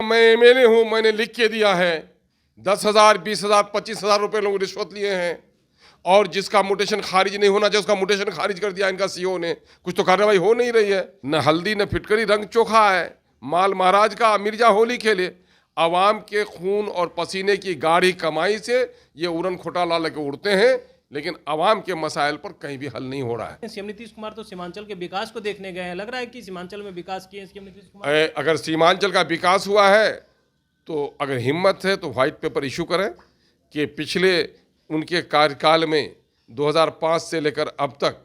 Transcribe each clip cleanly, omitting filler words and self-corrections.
मैं एमएलए हूँ, मैंने लिख के दिया है, 10,000, 20,000, 25,000 रुपये लोग रिश्वत लिए हैं, और जिसका म्यूटेशन खारिज नहीं होना चाहिए उसका म्यूटेशन खारिज कर दिया इनका सीओ ने। कुछ तो कार्रवाई हो नहीं रही है। न हल्दी न फिटकरी, रंग चोखा है। माल महाराज का मिर्जा होली खेले। आवाम के खून और पसीने की गाढ़ी कमाई से ये उड़न घोटाला लेके उड़ते हैं, लेकिन आवाम के मसाइल पर कहीं भी हल नहीं हो रहा है। सीएम नीतीश कुमार तो सीमांचल के विकास को देखने गए हैं, लग रहा है कि सीमांचल में विकास किए सीएम नीतीश कुमार। अगर सीमांचल का विकास हुआ है तो अगर हिम्मत है तो व्हाइट पेपर इशू करें कि पिछले उनके कार्यकाल में 2005 से लेकर अब तक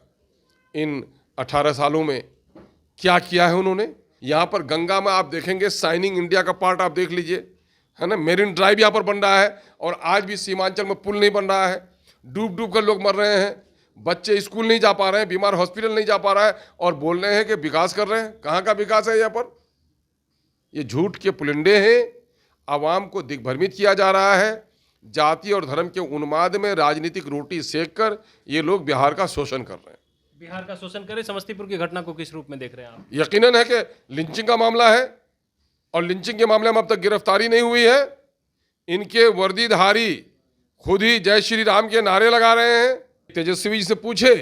इन 18 सालों में क्या किया है उन्होंने। यहाँ पर गंगा में आप देखेंगे शाइनिंग इंडिया का पार्ट आप देख लीजिए, है ना, मेरिन ड्राइव यहाँ पर बन रहा है, और आज भी सीमांचल में पुल नहीं बन रहा है। डूब डूब कर लोग मर रहे हैं, बच्चे स्कूल नहीं जा पा रहे हैं, बीमार हॉस्पिटल नहीं जा पा रहा है, और बोल रहे हैं कि विकास कर रहे हैं। कहाँ का विकास है यहाँ पर? ये झूठ के पुलिंदे हैं। आवाम को दिग्भ्रमित किया जा रहा है। जाति और धर्म के उन्माद में राजनीतिक रोटी सेक कर ये लोग बिहार का शोषण कर रहे हैं। बिहार का शोषण करे। समस्तीपुर की घटना को किस रूप में देख रहे हैं आप? यकीनन है कि लिंचिंग का मामला है, और लिंचिंग के मामले में अब तक गिरफ्तारी नहीं हुई है। इनके वर्दीधारी खुद ही जय श्री राम के नारे लगा रहे हैं। तेजस्वी जी से पूछे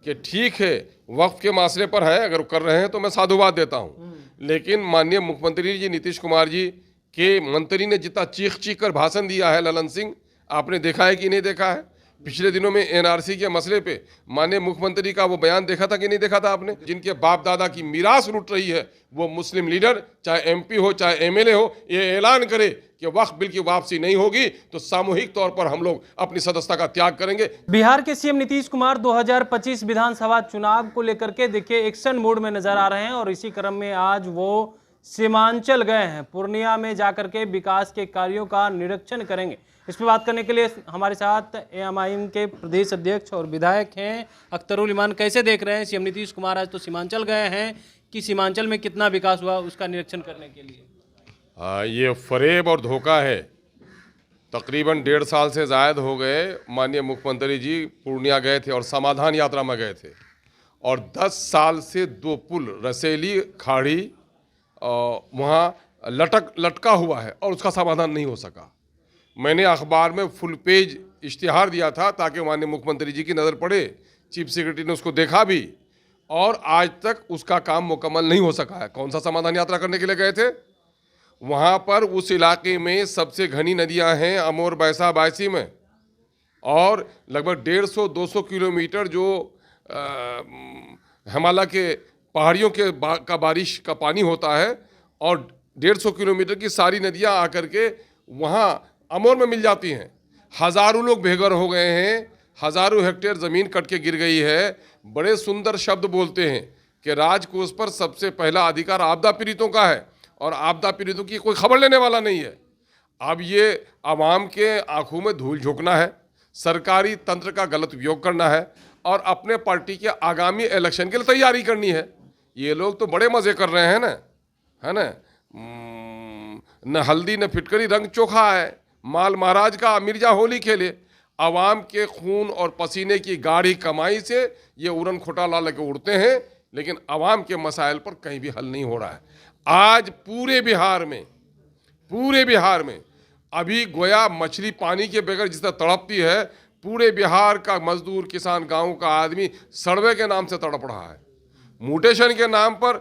कि ठीक है वक्फ के मसले पर है, अगर कर रहे हैं तो मैं साधुवाद देता हूं, लेकिन माननीय मुख्यमंत्री जी नीतीश कुमार जी के मंत्री ने जितना चीख चीख कर भाषण दिया है, ललन सिंह, आपने देखा है कि नहीं देखा है? पिछले दिनों में एनआरसी के मसले पे माननीय मुख्यमंत्री का वो बयान देखा था कि नहीं देखा था आपने? जिनके बाप दादा की मीरास लूट रही है वो मुस्लिम लीडर, चाहे एमपी हो चाहे एमएलए हो, ये ऐलान करे कि वक्फ बिल की वापसी नहीं होगी तो सामूहिक तौर पर हम लोग अपनी सदस्यता का त्याग करेंगे। बिहार के सीएम नीतीश कुमार 2025 विधानसभा चुनाव को लेकर के देखिए एक्शन मोड में नजर आ रहे हैं, और इसी क्रम में आज वो सीमांचल गए हैं। पूर्णिया में जाकर के विकास के कार्यों का निरीक्षण करेंगे। इस पर बात करने के लिए हमारे साथ एएमआईएम के प्रदेश अध्यक्ष और विधायक हैं अख्तरुल इमान। कैसे देख रहे हैं सीएम नीतीश कुमार आज तो सीमांचल गए हैं, कि सीमांचल में कितना विकास हुआ उसका निरीक्षण करने के लिए? ये फरेब और धोखा है। तकरीबन 1.5 साल से ज़ायद हो गए माननीय मुख्यमंत्री जी पूर्णिया गए थे और समाधान यात्रा में गए थे, और 10 साल से 2 पुल रसेली खाड़ी वहाँ लटका हुआ है और उसका समाधान नहीं हो सका। मैंने अखबार में फुल पेज इश्तिहार दिया था ताकि माननीय मुख्यमंत्री जी की नज़र पड़े। चीफ सेक्रेटरी ने उसको देखा भी, और आज तक उसका काम मुकम्मल नहीं हो सका है। कौन सा समाधान यात्रा करने के लिए गए थे? वहाँ पर उस इलाके में सबसे घनी नदियाँ हैं अमोर, बैसा, बायसी में, और लगभग 150-200 किलोमीटर जो हिमालय के पहाड़ियों के का बारिश का पानी होता है, और 150 किलोमीटर की सारी नदियाँ आकर के वहाँ अमोर में मिल जाती हैं। हज़ारों लोग बेघर हो गए हैं, हज़ारों हेक्टेयर ज़मीन कट के गिर गई है। बड़े सुंदर शब्द बोलते हैं कि राजकोष पर सबसे पहला अधिकार आपदा पीड़ितों का है, और आपदा पीड़ितों की कोई खबर लेने वाला नहीं है। अब ये आवाम के आंखों में धूल झोंकना है, सरकारी तंत्र का गलत उपयोग करना है, और अपने पार्टी के आगामी इलेक्शन के लिए तैयारी करनी है। ये लोग तो बड़े मज़े कर रहे हैं ना, है ना। न हल्दी न फिटकरी, रंग चोखा है। माल महाराज का मिर्जा होली खेले। आवाम के खून और पसीने की गाढ़ी कमाई से ये उड़न घोटाला लेके उड़ते हैं, लेकिन आवाम के मसाइल पर कहीं भी हल नहीं हो रहा है। आज पूरे बिहार में अभी गोया मछली पानी के बगैर जिस तरह तड़पती है, पूरे बिहार का मजदूर, किसान, गांव का आदमी सर्वे के नाम से तड़प रहा है। म्यूटेशन के नाम पर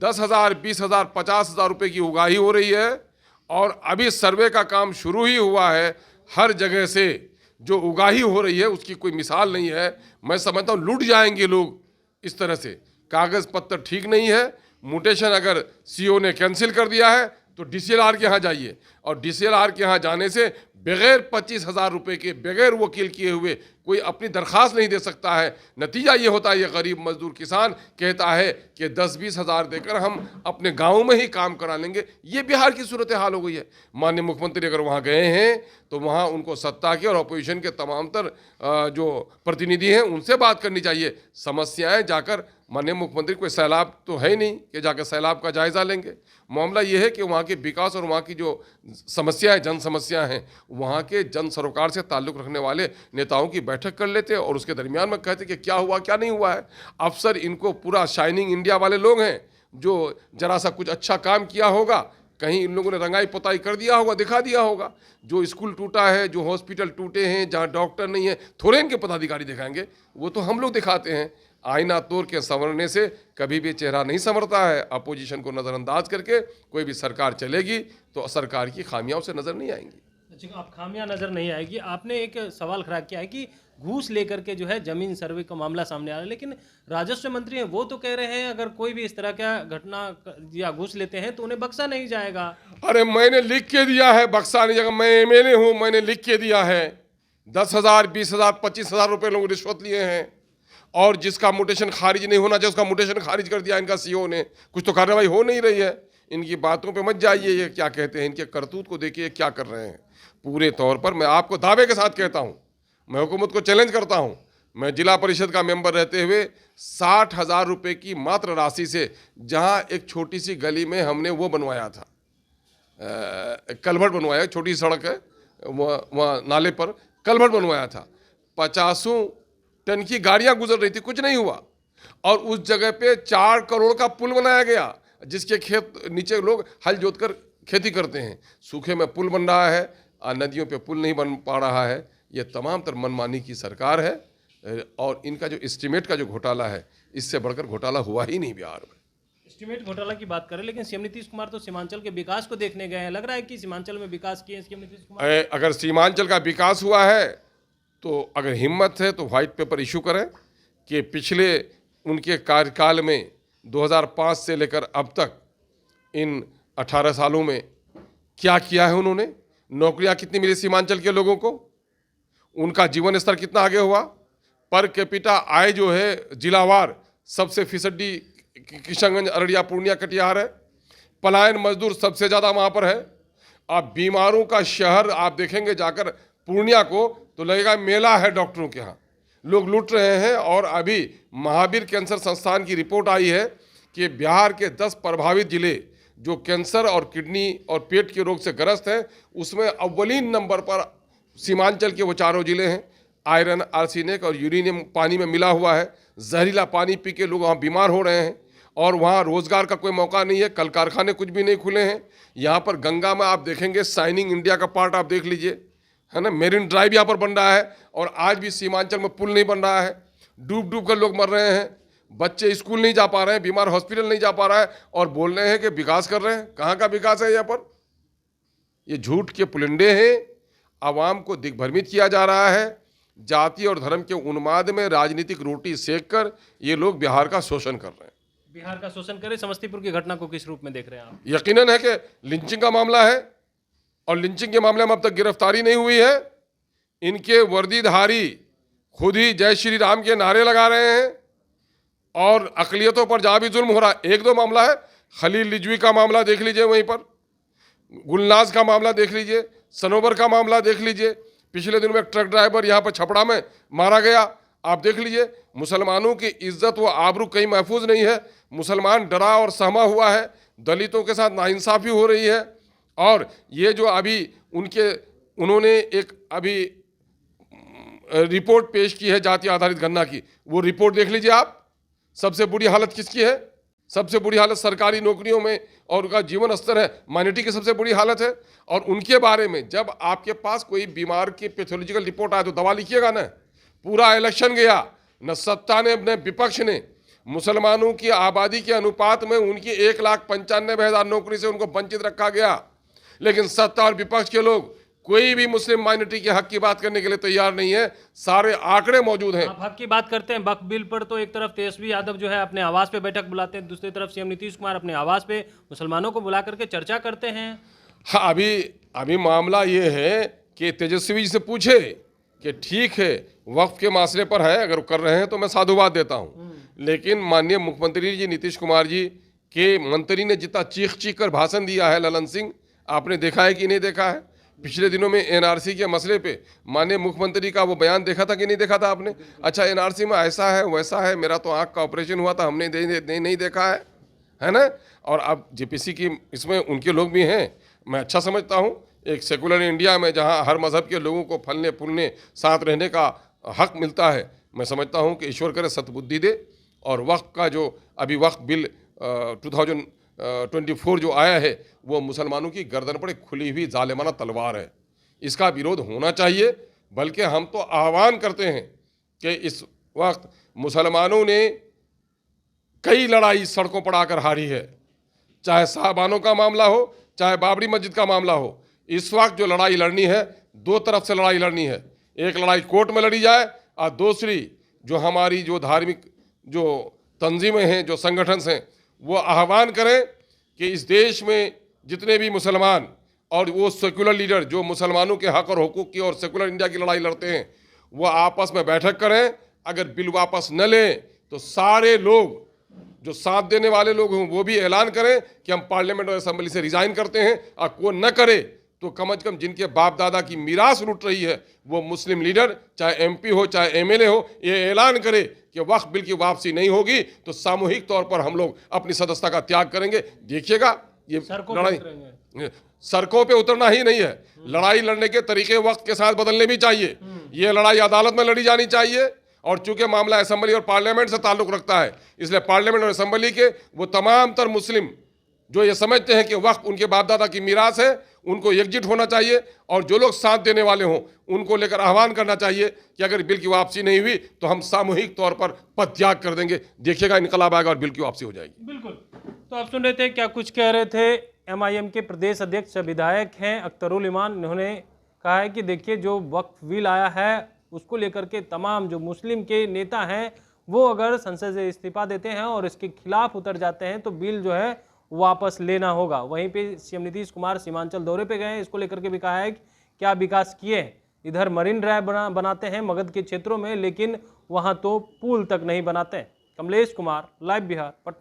10,000, 20,000, 50,000 रुपये की उगाही हो रही है, और अभी सर्वे का काम शुरू ही हुआ है। हर जगह से जो उगाही हो रही है उसकी कोई मिसाल नहीं है। मैं समझता हूँ लूट जाएंगे लोग इस तरह से। कागज़ पत्तर ठीक नहीं है। म्यूटेशन अगर सीओ ने कैंसिल कर दिया है तो डीसीएलआर के यहाँ जाइए, और डीसीएलआर के यहाँ जाने से बगैर 25,000 रुपये के, बगैर वकील किए हुए कोई अपनी दरख्वास्त नहीं दे सकता है। नतीजा ये होता है, ये गरीब मजदूर किसान कहता है कि 10-20 हज़ार देकर हम अपने गांव में ही काम करा लेंगे। ये बिहार की सूरत हाल हो गई है। माननीय मुख्यमंत्री अगर वहाँ गए हैं तो वहाँ उनको सत्ता के और अपोजिशन के तमाम जो प्रतिनिधि हैं उनसे बात करनी चाहिए। समस्याएं जाकर, माननीय मुख्यमंत्री कोई सैलाब तो है ही नहीं कि जाकर सैलाब का जायज़ा लेंगे। मामला ये है कि वहाँ के विकास और वहाँ की जो समस्याएं, जन समस्याएं हैं, वहाँ के जन सरोकार से ताल्लुक़ रखने वाले नेताओं की बैठक कर लेते और उसके दरमियान में कहते कि क्या हुआ क्या नहीं हुआ है। अफसर इनको पूरा शाइनिंग इंडिया वाले लोग हैं जो जरा सा कुछ अच्छा काम किया होगा कहीं इन लोगों ने रंगाई पुताई कर दिया होगा, दिखा दिया होगा। जो स्कूल टूटा है, जो हॉस्पिटल टूटे हैं, जहाँ डॉक्टर नहीं है, थोड़े इनके पदाधिकारी दिखाएंगे, वो तो हम लोग दिखाते हैं। आईना तोड़ के संवरने से कभी भी चेहरा नहीं संवरता है। अपोजिशन को नज़रअंदाज करके कोई भी सरकार चलेगी तो सरकार की खामियां उसे नज़र नहीं आएंगी। अच्छा, आप खामियां नज़र नहीं आएगी। आपने एक सवाल खड़ा किया है कि घूस लेकर के जो है जमीन सर्वे का मामला सामने आ रहा है, लेकिन राजस्व मंत्री हैं वो तो कह रहे हैं अगर कोई भी इस तरह का घटना या घूस लेते हैं तो उन्हें बख्शा नहीं जाएगा। अरे मैंने लिख के दिया है, बख्शा नहीं जाएगा। मैं एमएलए हूँ, मैंने लिख के दिया है। 10,000, 20,000, 25,000 रुपये लोग रिश्वत लिए हैं, और जिसका म्यूटेशन खारिज नहीं होना चाहिए उसका म्यूटेशन खारिज कर दिया इनका सीओ ने। कुछ तो कार्रवाई हो नहीं रही है। इनकी बातों पे मत जाइए, ये क्या कहते हैं, इनके करतूत को देखिए क्या कर रहे हैं। पूरे तौर पर मैं आपको दावे के साथ कहता हूँ, मैं हुकूमत को चैलेंज करता हूँ, मैं जिला परिषद का मेंबर रहते हुए 60,000 रुपये की मात्र राशि से, जहाँ एक छोटी सी गली में हमने वो बनवाया था, कलभट बनवाया, छोटी सड़क है वहाँ नाले पर कलभट बनवाया था, 50 टन की गाड़ियां गुजर रही थी, कुछ नहीं हुआ। और उस जगह पे 4 करोड़ का पुल बनाया गया, जिसके खेत नीचे लोग हल जोतकर खेती करते हैं। सूखे में पुल बन रहा है और नदियों पे पुल नहीं बन पा रहा है। ये तमाम तर मनमानी की सरकार है, और इनका जो एस्टीमेट का जो घोटाला है, इससे बढ़कर घोटाला हुआ ही नहीं बिहार में। एस्टीमेट घोटाला की बात करें, लेकिन सीएम नीतीश कुमार तो सीमांचल के विकास को देखने गए हैं। लग रहा है कि सीमांचल में विकास किए सीएम नीतीश कुमार। अगर सीमांचल का विकास हुआ है तो अगर हिम्मत है तो व्हाइट पेपर इशू करें कि पिछले उनके कार्यकाल में 2005 से लेकर अब तक इन 18 सालों में क्या किया है उन्होंने। नौकरियां कितनी मिली सीमांचल के लोगों को, उनका जीवन स्तर कितना आगे हुआ, पर कैपिटा आय जो है जिलावार सबसे फीसदी किशनगंज, अररिया, पूर्णिया, कटिहार है। पलायन मजदूर सबसे ज़्यादा वहाँ पर है। आप बीमारों का शहर आप देखेंगे जाकर पूर्णिया को तो लगेगा मेला है डॉक्टरों के यहाँ, लोग लूट रहे हैं। और अभी महावीर कैंसर संस्थान की रिपोर्ट आई है कि बिहार के 10 प्रभावित जिले जो कैंसर और किडनी और पेट के रोग से ग्रस्त हैं, उसमें अव्वलीन नंबर पर सीमांचल के वो 4 जिले हैं। आयरन, आर्सेनिक और यूरेनियम पानी में मिला हुआ है। जहरीला पानी पी के लोग वहाँ बीमार हो रहे हैं, और वहाँ रोजगार का कोई मौका नहीं है। कल कारखाने कुछ भी नहीं खुले हैं। यहाँ पर गंगा में आप देखेंगे शाइनिंग इंडिया का पार्ट आप देख लीजिए, है ना, मेरिन ड्राइव यहाँ पर बन रहा है, और आज भी सीमांचल में पुल नहीं बन रहा है। डूब डूब कर लोग मर रहे हैं, बच्चे स्कूल नहीं जा पा रहे हैं, बीमार हॉस्पिटल नहीं जा पा रहा है, और बोल रहे हैं कि विकास कर रहे हैं। कहाँ का विकास है यहाँ पर? ये झूठ के पुलिंदे हैं। आवाम को दिग्भ्रमित किया जा रहा है। जाति और धर्म के उन्माद में राजनीतिक रोटी सेक कर ये लोग बिहार का शोषण कर रहे हैं। बिहार का शोषण करे। समस्तीपुर की घटना को किस रूप में देख रहे हैं आप? यकीनन है कि लिंचिंग का मामला है, और लिंचिंग के मामले में अब तक गिरफ्तारी नहीं हुई है। इनके वर्दीधारी खुद ही जय श्री राम के नारे लगा रहे हैं, और अकलियतों पर जहाँ भी जुल्म हो रहा है। 1-2 मामला है, खलील रिजवी का मामला देख लीजिए, वहीं पर गुलनाज का मामला देख लीजिए, सनोबर का मामला देख लीजिए। पिछले दिनों में एक ट्रक ड्राइवर यहाँ पर छपड़ा में मारा गया, आप देख लीजिए। मुसलमानों की इज्जत व आबरू कहीं महफूज नहीं है। मुसलमान डरा और सहमा हुआ है। दलितों के साथ नाइंसाफ़ी हो रही है। और ये जो अभी उन्होंने एक अभी रिपोर्ट पेश की है जाति आधारित गणना की, वो रिपोर्ट देख लीजिए आप। सबसे बुरी हालत किसकी है? सबसे बुरी हालत सरकारी नौकरियों में, और उनका जीवन स्तर है माइनॉरिटी की सबसे बुरी हालत है। और उनके बारे में जब आपके पास कोई बीमार की पैथोलॉजिकल रिपोर्ट आए तो दवा लिखिएगा ना। पूरा इलेक्शन गया, न सत्ता ने न विपक्ष ने, मुसलमानों की आबादी के अनुपात में उनकी 1,95,000 नौकरी से उनको वंचित रखा गया। लेकिन सत्ता और विपक्ष के लोग कोई भी मुस्लिम माइनॉरिटी के हक की बात करने के लिए तैयार नहीं है। सारे आंकड़े मौजूद हैं। आप हक की बात करते हैं, वक्फ बिल पर तो एक तरफ तेजस्वी यादव जो है अपने आवास पे बैठक बुलाते हैं, दूसरी तरफ सीएम नीतीश कुमार अपने आवास पे मुसलमानों को बुला करके चर्चा करते हैं। हाँ, अभी मामला ये है कि तेजस्वी जी से पूछे कि ठीक है वक्फ के मसले पर है, अगर कर रहे हैं तो मैं साधुवाद देता हूँ। लेकिन माननीय मुख्यमंत्री जी नीतीश कुमार जी के मंत्री ने जितना चीख चीख कर भाषण दिया है, ललन सिंह, आपने देखा है कि नहीं देखा है? पिछले दिनों में एनआरसी के मसले पे माननीय मुख्यमंत्री का वो बयान देखा था कि नहीं देखा था आपने? अच्छा, एनआरसी में ऐसा है वैसा है, मेरा तो आँख का ऑपरेशन हुआ था, हमने नहीं देखा है ना। और अब जेपीसी की इसमें उनके लोग भी हैं। मैं अच्छा समझता हूँ एक सेकुलर इंडिया में जहाँ हर मज़हब के लोगों को फलने फूलने साथ रहने का हक मिलता है, मैं समझता हूँ कि ईश्वर करे सतबुद्धि दे। और वक्फ का जो अभी वक्फ बिल 24 जो आया है वो मुसलमानों की गर्दन पर एक खुली हुई जालिमाना तलवार है। इसका विरोध होना चाहिए। बल्कि हम तो आह्वान करते हैं कि इस वक्त मुसलमानों ने कई लड़ाई सड़कों पर आकर हारी है, चाहे साहबानों का मामला हो, चाहे बाबरी मस्जिद का मामला हो। इस वक्त जो लड़ाई लड़नी है, दो तरफ से लड़ाई लड़नी है। एक लड़ाई कोर्ट में लड़ी जाए और दूसरी जो हमारी जो धार्मिक जो तंजीमें हैं, जो संगठन हैं, वो आह्वान करें कि इस देश में जितने भी मुसलमान और वो सेकुलर लीडर जो मुसलमानों के हक और हुकूक की और सेकुलर इंडिया की लड़ाई लड़ते हैं, वो आपस में बैठक करें। अगर बिल वापस न लें तो सारे लोग जो साथ देने वाले लोग हों वो भी ऐलान करें कि हम पार्लियामेंट और असेंबली से रिजाइन करते हैं। और कोई न करे तो कम से कम जिनके बाप दादा की मीरास लूट रही है वो मुस्लिम लीडर, चाहे एमपी हो चाहे एमएलए हो, ये ऐलान करे कि वक्फ बिल की वापसी नहीं होगी तो सामूहिक तौर पर हम लोग अपनी सदस्यता का त्याग करेंगे। देखिएगा ये लड़ाई सड़कों पे उतरना ही नहीं है, लड़ाई लड़ने के तरीके वक्त के साथ बदलने भी चाहिए। ये लड़ाई अदालत में लड़ी जानी चाहिए। और चूंकि मामला असेंबली और पार्लियामेंट से ताल्लुक रखता है, इसलिए पार्लियामेंट और असेंबली के वो तमाम तर मुस्लिम जो ये समझते हैं कि वक्फ उनके बाप दादा की मीरास है, उनको एकजुट होना चाहिए। और जो लोग साथ देने वाले हों उनको लेकर आह्वान करना चाहिए कि अगर बिल की वापसी नहीं हुई तो हम सामूहिक तौर पर पदत्याग कर देंगे। देखिएगा इनकलाब आएगा और बिल की वापसी हो जाएगी। बिल्कुल। तो आप सुन रहे थे क्या कुछ कह रहे थे एमआईएम के प्रदेश अध्यक्ष विधायक हैं अख्तरुल इमान। उन्होंने कहा है कि देखिए जो वक्फ बिल आया है उसको लेकर के तमाम जो मुस्लिम के नेता हैं वो अगर संसद से इस्तीफा देते हैं और इसके खिलाफ उतर जाते हैं तो बिल जो है वापस लेना होगा। वहीं पे सीएम नीतीश कुमार सीमांचल दौरे पे गए हैं, इसको लेकर के भी कहा है कि क्या विकास किए, इधर मरीन ड्राइव बनाते हैं मगध के क्षेत्रों में, लेकिन वहां तो पुल तक नहीं बनाते। कमलेश कुमार, लाइव बिहार।